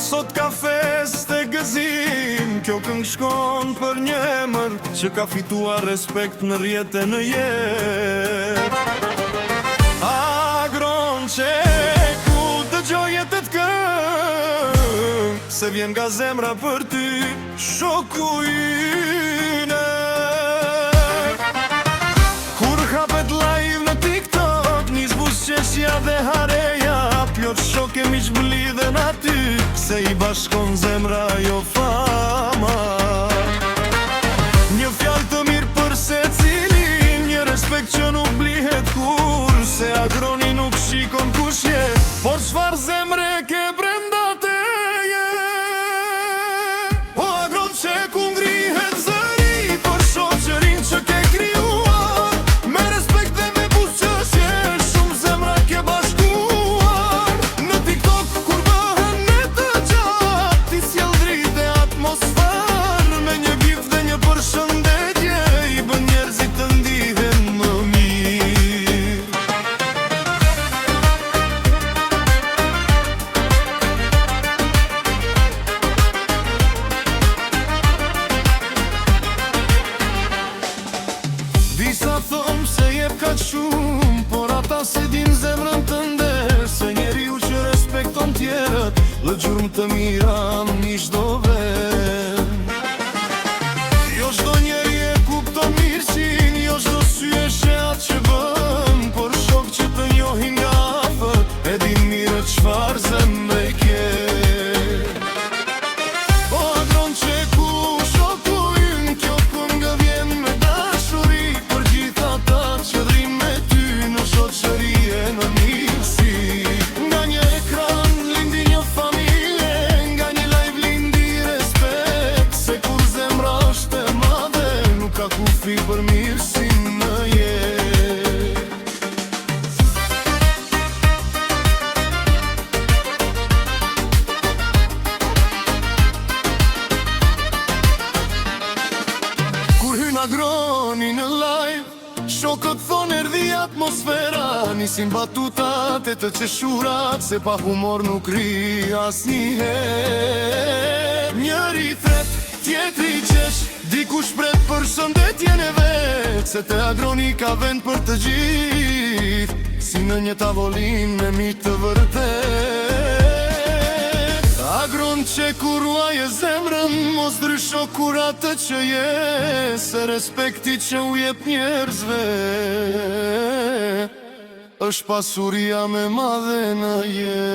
sot ka fest e gëzim. Kjo këngë shkon për një emër që ka fituar respekt në rjetë e në jetë. Agron Qeku dëgjoje të këngë, se vjen nga zemra për ty, shoku ynë. Kur hapet live në TikTok, nis buzëqeshja dhe hareja, plot shok e miq blidhen aty, se i bashkon zemra jo fama. Një fjalë të mirë për secilin, një respekt që nuk blihet kur, se Agroni nuk shikon kush je, por çfarë zemre ke brenda teje. O Agron Qeku ngrihet zëri për shoqërinë që ke krijuar, me respekt dhe me buzëqeshje, shumë zemra ke bashkuar. Në TikTok kur bëhen ne të gjatë, ti sjell dritë e atmosferë, me një gif dhe një përshëndetje, i bën njerëzit të ndihen më mirë. Disa thëm se jep kaq shumë, por ata se din zemrën tënde, se njeriu që respekton tjerët, lë gjurmë të mira në çdo vend. Jo çdo njeri e kupton mirësinë, jo çdo sy e sheh atë që bën, por shok që të njohin nga afër, e din mirë çfarë zemre ke. O Agron Qeku, shoku ynë, kjo këngë vjen me dashuri për gjithë ata që rrin me ty në shoqëri e në mirësi. Nga një ekran lindi një familje, nga një live lindi respekt, se kur zemra është e madhe, nuk ka kufi për mirësinë në jetë. Kur hyn Agroni në live, shokët thonë erdhi atmosfera, nisin batutat e të qeshurat, se pa humor nuk ri asnjëherë. Njëri tret, tjetri qesh, dikush pret përshëndetjen e vet, se te Agroni ka vend për të gjithë, si në një tavolinë me miq të vërtet. Agron Qeku ruaje zemrën, mos ndrysho kur atë që je, se respekti që u jep njerëzve është pasuria me madhe në jetë.